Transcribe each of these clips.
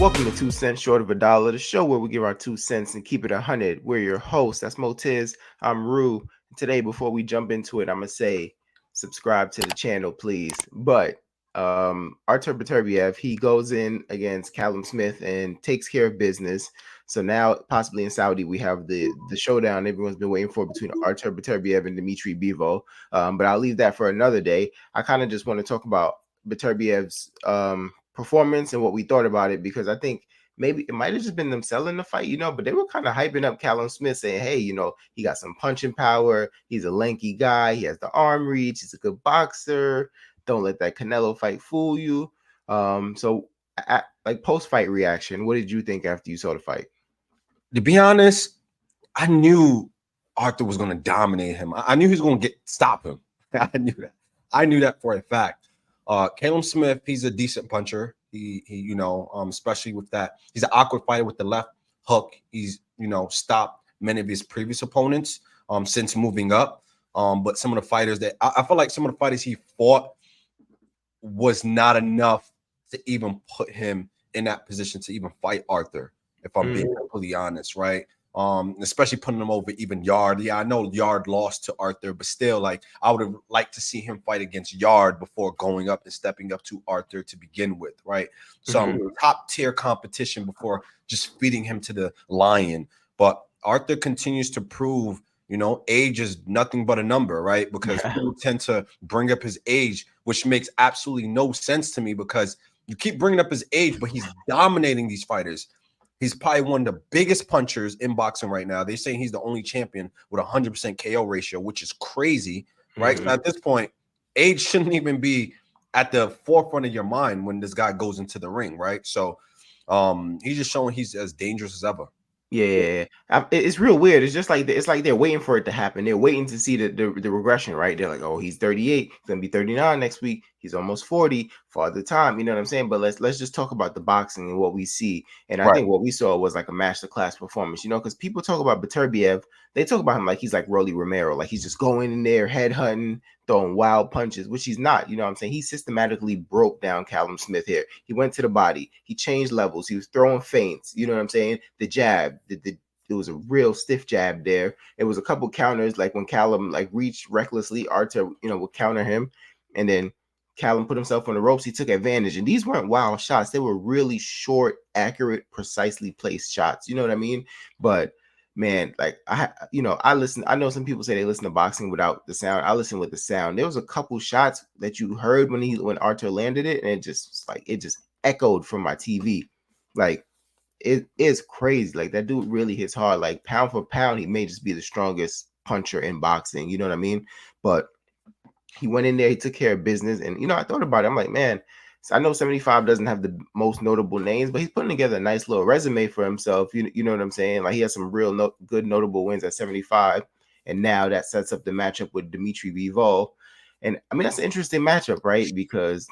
Welcome to 2 cents Short of a Dollar, the show where we give our 2 cents and keep it 100. We're your hosts. That's Motiz. I'm Rue. Today, before we jump into it, I'm gonna say subscribe to the channel, please. But Artur Beterbiev, he goes in against Callum Smith and takes care of business. So now, possibly in Saudi, we have the showdown everyone's been waiting for between Artur Beterbiev and Dimitri Bivol. But I'll leave that for another day. I kind of just want to talk about Beterbiev's performance and what we thought about it, because I think maybe it might have just been them selling the fight, but they were kind of hyping up Callum Smith, saying, hey, he got some punching power. He's a lanky guy. He has the arm reach. He's a good boxer. Don't let that Canelo fight fool you. So like post-fight reaction, what did you think after you saw the fight? To be honest, I knew Artur was going to dominate him. I knew he was going to stop him. I knew that. I knew that for a fact. Callum Smith, he's a decent puncher. He especially with that, he's an awkward fighter with the left hook. He's, stopped many of his previous opponents since moving up. But some of the fighters that I feel like some of the fighters he fought was not enough to even put him in that position to even fight Artur, if I'm being completely honest, right? Especially putting him over even Yard. Yeah, I know Yard lost to Artur, but still, like, I would have liked to see him fight against Yard before going up and stepping up to Artur to begin with, right? Some top tier competition before just feeding him to the lion. But Artur continues to prove, age is nothing but a number, right? Because people tend to bring up his age, which makes absolutely no sense to me, because you keep bringing up his age, but he's dominating these fighters. He's probably one of the biggest punchers in boxing right now. They're saying he's the only champion with a 100% KO ratio, which is crazy, right? So at this point, age shouldn't even be at the forefront of your mind when this guy goes into the ring, right? So he's just showing he's as dangerous as ever. Yeah, it's real weird. It's just like it's like they're waiting for it to happen. They're waiting to see the regression, right? They're like, oh, he's 38, he's gonna be 39 next week. He's almost 40 for the time. You know what I'm saying? But let's just talk about the boxing and what we see. And I think what we saw was like a masterclass performance. Because people talk about Beterbiev, they talk about him like he's like Rolly Romero, like he's just going in there, head hunting, throwing wild punches, which he's not. You know what I'm saying? He systematically broke down Callum Smith here. He went to the body, he changed levels, he was throwing feints. You know what I'm saying? The jab, there was a real stiff jab there. It was a couple counters, like when Callum like reached recklessly, Artur, would counter him, and then Callum put himself on the ropes. He took advantage, and these weren't wild shots. They were really short, accurate, precisely placed shots. You know what I mean? But man, like I listen. I know some people say they listen to boxing without the sound. I listen with the sound. There was a couple shots that you heard when Artur landed it, and it just echoed from my TV. Like, it is crazy. Like, that dude really hits hard. Like, pound for pound, he may just be the strongest puncher in boxing. You know what I mean? But he went in there, he took care of business, and I thought about it. I'm like, man, I know 75 doesn't have the most notable names, but he's putting together a nice little resume for himself. You know what I'm saying? Like, he has some real good notable wins at 75, and now that sets up the matchup with Dimitri Bivol. And I mean, that's an interesting matchup, right? Because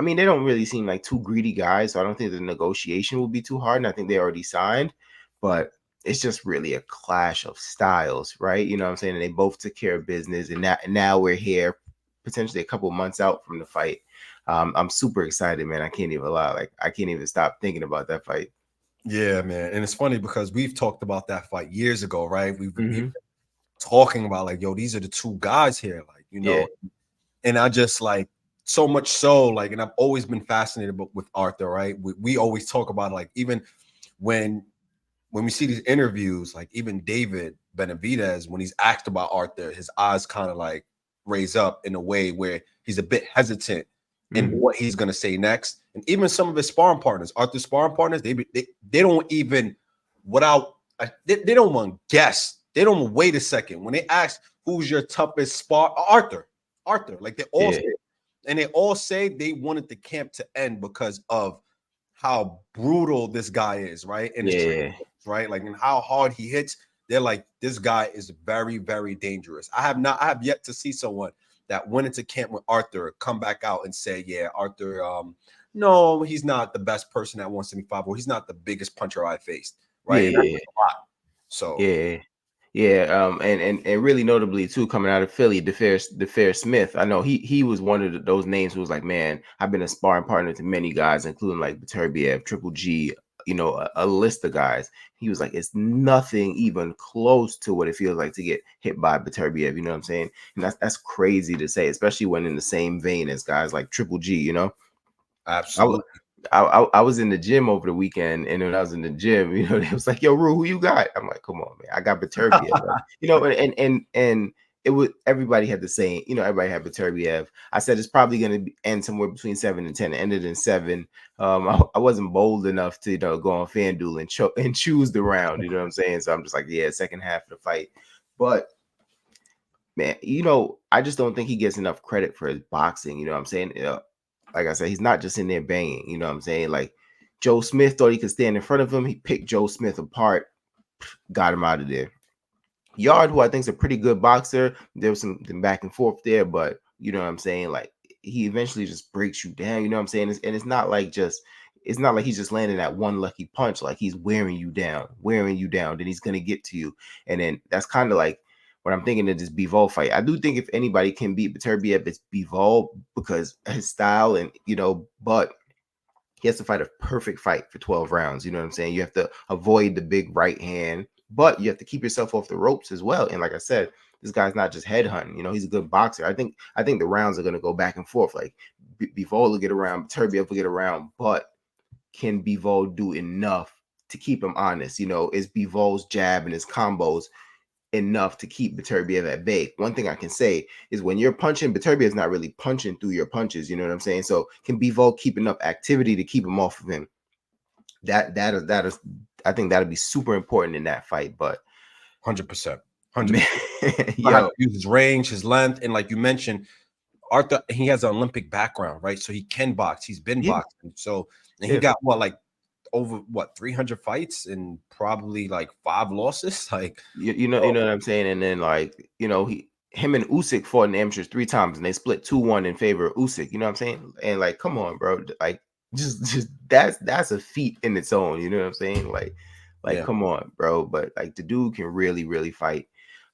they don't really seem like two greedy guys, so I don't think the negotiation will be too hard, and I think they already signed. But it's just really a clash of styles, right? You know what I'm saying? And they both took care of business, and now we're here, potentially a couple months out from the fight. I'm super excited, man. I can't even lie. Like, I can't even stop thinking about that fight. Yeah, man. And it's funny because we've talked about that fight years ago, right? We've been talking about, like, yo, these are the two guys here, like, and I just, like, so much so, like, and I've always been fascinated with Artur, right? We always talk about, like, even when we see these interviews, like even David Benavidez, when he's asked about Artur, his eyes kind of like raise up in a way where he's a bit hesitant in what he's going to say next. And even some of his sparring partners, Arthur's sparring partners, they don't even, they don't want to guess. They don't want to wait a second. When they ask who's your toughest spar, Artur, like they all say, and they all say they wanted the camp to end because of how brutal this guy is, right? And right, like, and how hard he hits. They're like, this guy is very, very dangerous. I have yet to see someone that went into camp with Artur come back out and say, yeah, Artur, no, he's not the best person at 175, or he's not the biggest puncher I faced, right? Yeah, And that's a lot. So Yeah, and really notably too, coming out of Philly, DeFair Smith. I know he was one of those names who was like, man, I've been a sparring partner to many guys, including like Beterbiev, Triple G, a list of guys. He was like, it's nothing even close to what it feels like to get hit by Beterbiev. You know what I'm saying? And that's crazy to say, especially when in the same vein as guys like Triple G. I, w- Absolutely. I was in the gym over the weekend, and when I was in the gym, they was like, "Yo, Rue, who you got?" I'm like, "Come on, man, I got Beterbiev." Like, and it was everybody had the same, everybody had Beterbiev. I said it's probably going to end somewhere between 7 and 10. It ended in 7. I wasn't bold enough to go on FanDuel and choose the round. You know what I'm saying? So I'm just like, yeah, second half of the fight, but. Man, I just don't think he gets enough credit for his boxing. You know what I'm saying? Like I said, he's not just in there banging. You know what I'm saying? Like Joe Smith thought he could stand in front of him. He picked Joe Smith apart, got him out of there. Yard, who I think is a pretty good boxer, there was some back and forth there, but you know what I'm saying? Like he eventually just breaks you down. You know what I'm saying? It's not like it's not like he's just landing that one lucky punch. Like he's wearing you down. Then he's gonna get to you, and then that's kind of like what I'm thinking of this Bivol fight. I do think if anybody can beat Beterbiev, it's Bivol because his style and but he has to fight a perfect fight for 12 rounds. You know what I'm saying? You have to avoid the big right hand, but you have to keep yourself off the ropes as well. And like I said, this guy's not just headhunting. He's a good boxer. I think the rounds are going to go back and forth. Like Bivol will get around, Beterbiev will get around, but can Bivol do enough to keep him honest? Is Bivol's jab and his combos enough to keep Beterbiev at bay? One thing I can say is when you're punching, Beterbiev's not really punching through your punches. You know what I'm saying? So can Bivol keep enough activity to keep him off of him? That is I think that'll be super important in that fight. But 100%. man, 100%. I have yo, to use his range, his length, and like you mentioned, Arthur, he has an Olympic background, right? So he can box. He's been yeah, boxing. So and he yeah. got like over 300 fights and probably like 5 losses. Like, You know what I'm saying? And then like, him and Usyk fought in amateurs 3 times and they split 2-1 in favor of Usyk. You know what I'm saying? And like, come on, bro. Like just that's a feat in its own. You know what I'm saying? Like yeah, come on, bro. But like the dude can really, really fight.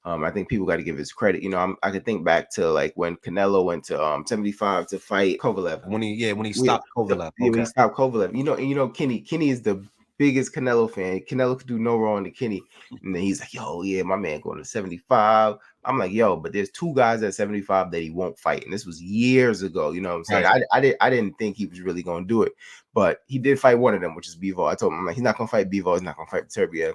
I think people got to give his credit. I could think back to like when Canelo went to 75 to fight Kovalev. when he Yeah, stopped Kovalev. yeah, when Okay. he stopped Kovalev, Kenny is the biggest Canelo fan. Canelo could do no wrong to Kenny, and then he's like, "Yo, yeah, my man going to 75." I'm like, "Yo, but there's 2 guys at 75 that he won't fight," and this was years ago. You know what I'm saying? Right. I didn't think he was really going to do it, but he did fight one of them, which is Bivol. I told him, I'm like, he's not going to fight Bivol. He's not going to fight Beterbiev.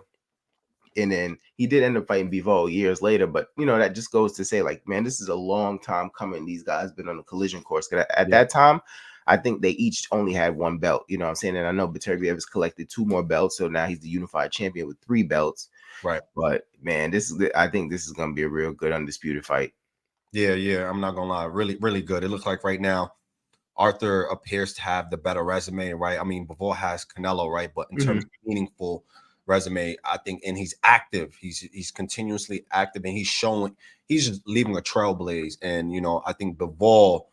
And then he did end up fighting Bivol years later, but that just goes to say, like, man, this is a long time coming. These guys been on a collision course. At Yeah. that time, I think they each only had 1 belt. You know what I'm saying? And I know Beterbiev has collected 2 more belts, so now he's the unified champion with 3 belts. Right. But man, I think this is gonna be a real good undisputed fight. Yeah. Yeah. I'm not gonna lie. Really, really good. It looks like right now Arthur appears to have the better resume, right? I mean, Bivol has Canelo, right? But in terms Mhm. of meaningful resume, I think, and he's active. He's continuously active, and he's just leaving a trailblaze. And I think Bivol,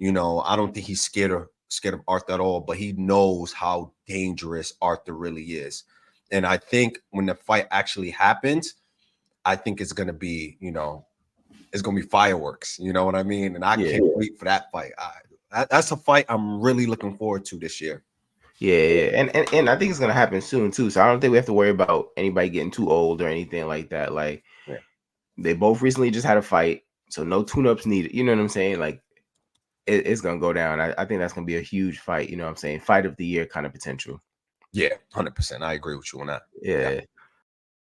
I don't think he's scared of Arthur at all, but he knows how dangerous Arthur really is. And I think when the fight actually happens, I think it's gonna be, it's gonna be fireworks. You know what I mean? And I Yeah. can't wait for that fight. That's a fight I'm really looking forward to this year. Yeah. And I think it's gonna happen soon too. So I don't think we have to worry about anybody getting too old or anything like that. Like Yeah. they both recently just had a fight, so no tune-ups needed. You know what I'm saying? Like it's gonna go down. I think that's gonna be a huge fight. You know what I'm saying? Fight of the year kind of potential. Yeah, 100%. I agree with you on that. Yeah. Yeah.